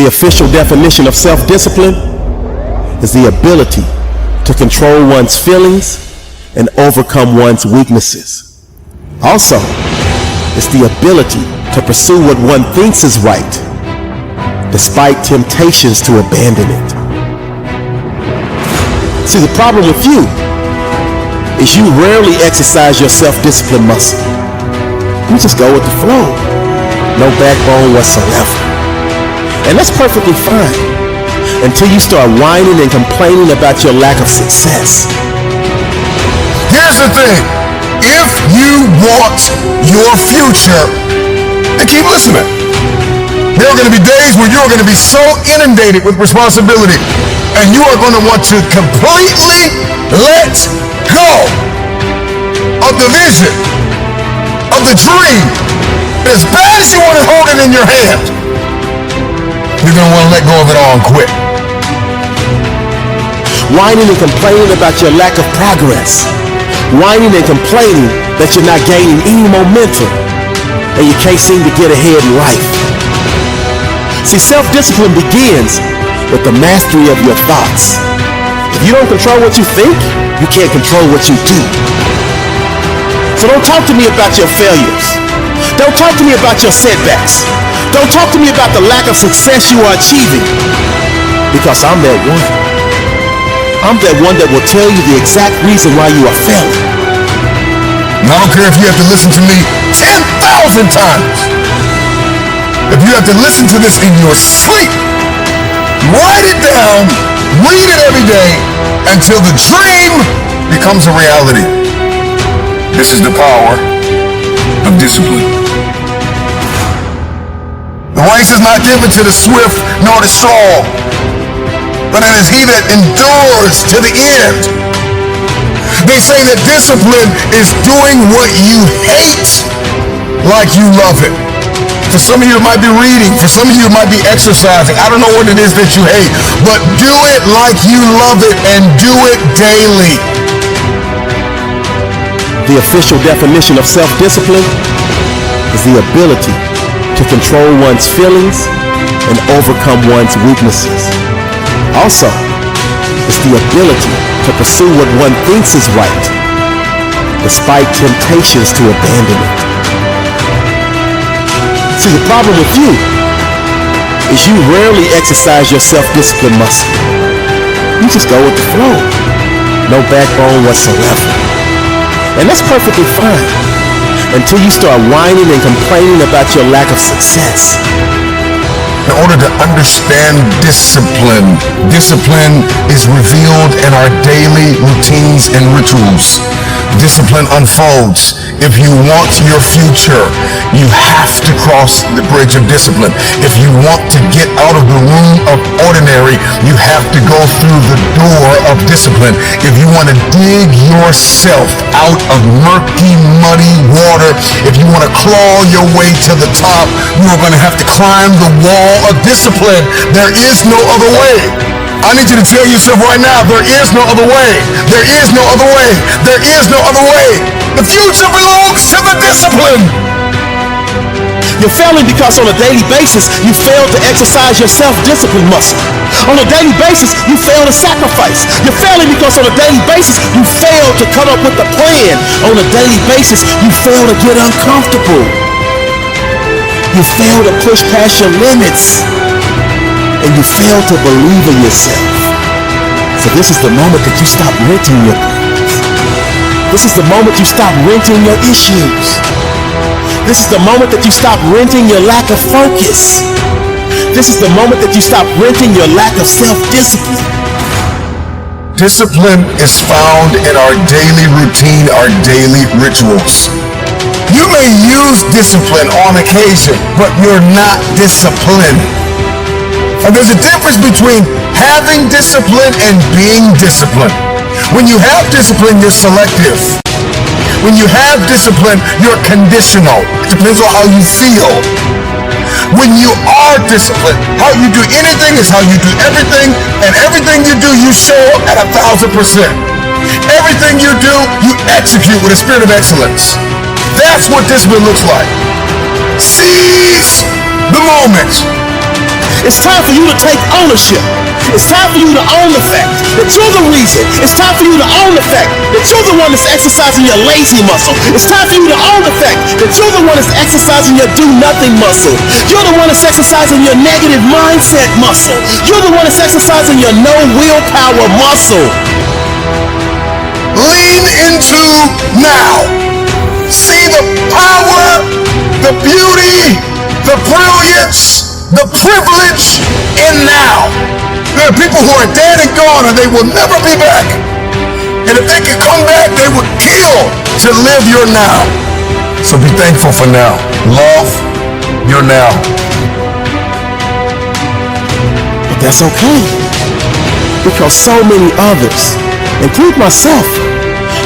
The official definition of self-discipline is the ability to control one's feelings and overcome one's weaknesses. Also, it's the ability to pursue what one thinks is right, despite temptations to abandon it. See, the problem with you is you rarely exercise your self-discipline muscle. You just go with the flow. No backbone whatsoever. And that's perfectly fine until you start whining and complaining about your lack of success. Here's the thing. If you want your future, then keep listening. There are going to be days where you're going to be so inundated with responsibility, and you are going to want to completely let go of the vision, of the dream. As bad as you want to hold it in your hand, you're going to want to let go of it all and quit. Whining and complaining about your lack of progress. Whining and complaining that you're not gaining any momentum and you can't seem to get ahead in life. See, self-discipline begins with the mastery of your thoughts. If you don't control what you think, you can't control what you do. So don't talk to me about your failures. Don't talk to me about your setbacks. Don't talk to me about the lack of success you are achieving, because I'm that one. I'm that one that will tell you the exact reason why you are failing. And I don't care if you have to listen to me 10,000 times. If you have to listen to this in your sleep, write it down, read it every day until the dream becomes a reality. This is the power of discipline. The race is not given to the swift nor the strong, but it is he that endures to the end. They say that discipline is doing what you hate like you love it. For some of you it might be reading, for some of you it might be exercising. I don't know what it is that you hate, but do it like you love it and do it daily. The official definition of self-discipline is the ability to control one's feelings and overcome one's weaknesses. Also, it's the ability to pursue what one thinks is right, despite temptations to abandon it. See, the problem with you is you rarely exercise your self-discipline muscle. You just go with the flow. No backbone whatsoever. And that's perfectly fine until you start whining and complaining about your lack of success. In order to understand discipline, discipline is revealed in our daily routines and rituals. Discipline unfolds. If you want your future, you have to cross the bridge of discipline. If you want to get out of the room of ordinary, you have to go through the door of discipline. If you want to dig yourself out of murky, muddy water, if you want to claw your way to the top, you are going to have to climb the wall of discipline. There is no other way. I need you to tell yourself right now, there is no other way. There is no other way. There is no other way. The future belongs to the discipline. You're failing because on a daily basis, you fail to exercise your self-discipline muscle. On a daily basis, you fail to sacrifice. You're failing because on a daily basis, you fail to come up with a plan. On a daily basis, you fail to get uncomfortable. You fail to push past your limits. And you fail to believe in yourself. So this is the moment that you stop renting your problems. This is the moment you stop renting your issues. This is the moment that you stop renting your lack of focus. This is the moment that you stop renting your lack of self-discipline. Discipline is found in our daily routine, our daily rituals. You may use discipline on occasion, but you're not disciplined. And there's a difference between having discipline and being disciplined. When you have discipline, you're selective. When you have discipline, you're conditional. It depends on how you feel. When you are disciplined, how you do anything is how you do everything, and everything you do, you show up at 1,000%. Everything you do, you execute with a spirit of excellence. That's what discipline looks like. Seize the moment. It's time for you to take ownership. It's time for you to own the fact that you're the reason. It's time for you to own the fact that you're the one that's exercising your lazy muscle. It's time for you to own the fact that you're the one that's exercising your do-nothing muscle. You're the one that's exercising your negative mindset muscle. You're the one that's exercising your no willpower muscle. Lean into now. See the power, the beauty, the brilliance, the privilege in now. There are people who are dead and gone and they will never be back. And if they could come back, they would kill to live your now. So be thankful for now. Love your now. But that's okay. Because so many others, include myself,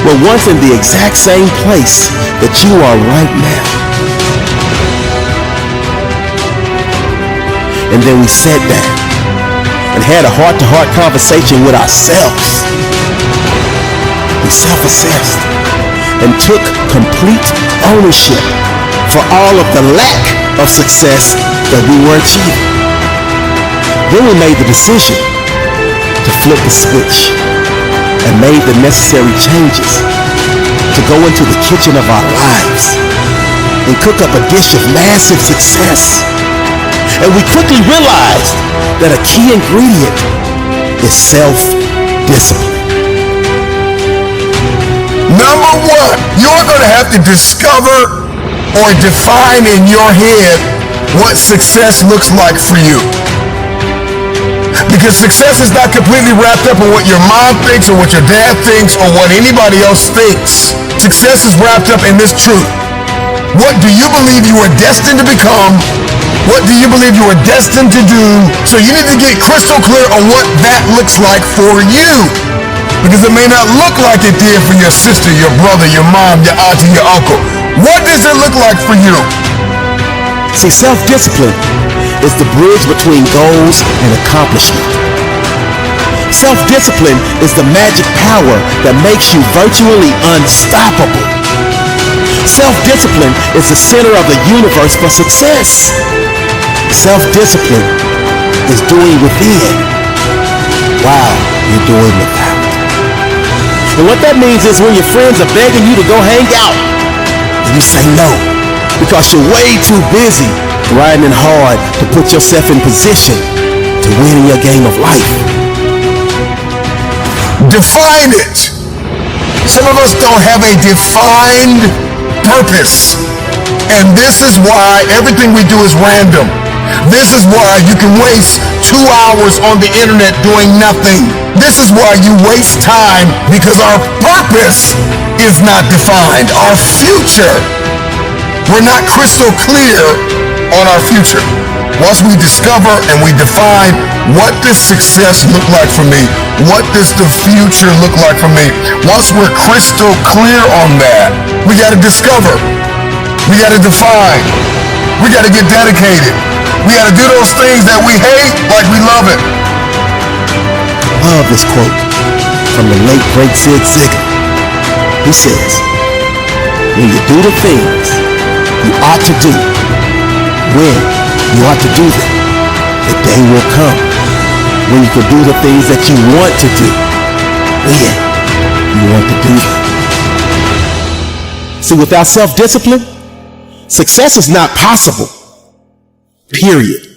were once in the exact same place that you are right now. And then we sat down and had a heart-to-heart conversation with ourselves. We self-assessed and took complete ownership for all of the lack of success that we were achieving. Then we made the decision to flip the switch and made the necessary changes to go into the kitchen of our lives and cook up a dish of massive success. And we quickly realized that a key ingredient is self-discipline. Number one, you're going to have to discover or define in your head what success looks like for you. Because success is not completely wrapped up in what your mom thinks or what your dad thinks or what anybody else thinks. Success is wrapped up in this truth. What do you believe you are destined to become? What do you believe you are destined to do? So you need to get crystal clear on what that looks like for you. Because it may not look like it did for your sister, your brother, your mom, your auntie, your uncle. What does it look like for you? See, self-discipline is the bridge between goals and accomplishment. Self-discipline is the magic power that makes you virtually unstoppable. Self-discipline is the center of the universe for success. Self-discipline is doing within while you're doing without. And what that means is when your friends are begging you to go hang out, and you say no because you're way too busy grinding hard to put yourself in position to win in your game of life. Define it. Some of us don't have a defined purpose. And this is why everything we do is random. This is why you can waste 2 hours on the internet doing nothing. This is why you waste time, because our purpose is not defined. Our future, we're not crystal clear on our future. Once we discover and we define what does success look like for me, what does the future look like for me, once we're crystal clear on that, we got to discover, we got to define, we got to get dedicated, we got to do those things that we hate like we love it. I love this quote from the late great Zig Ziglar. He says, when you do the things you ought to do, when you ought to do them, the day will come when you can do the things that you want to do, when you want to do them. See, without self-discipline, success is not possible. Period.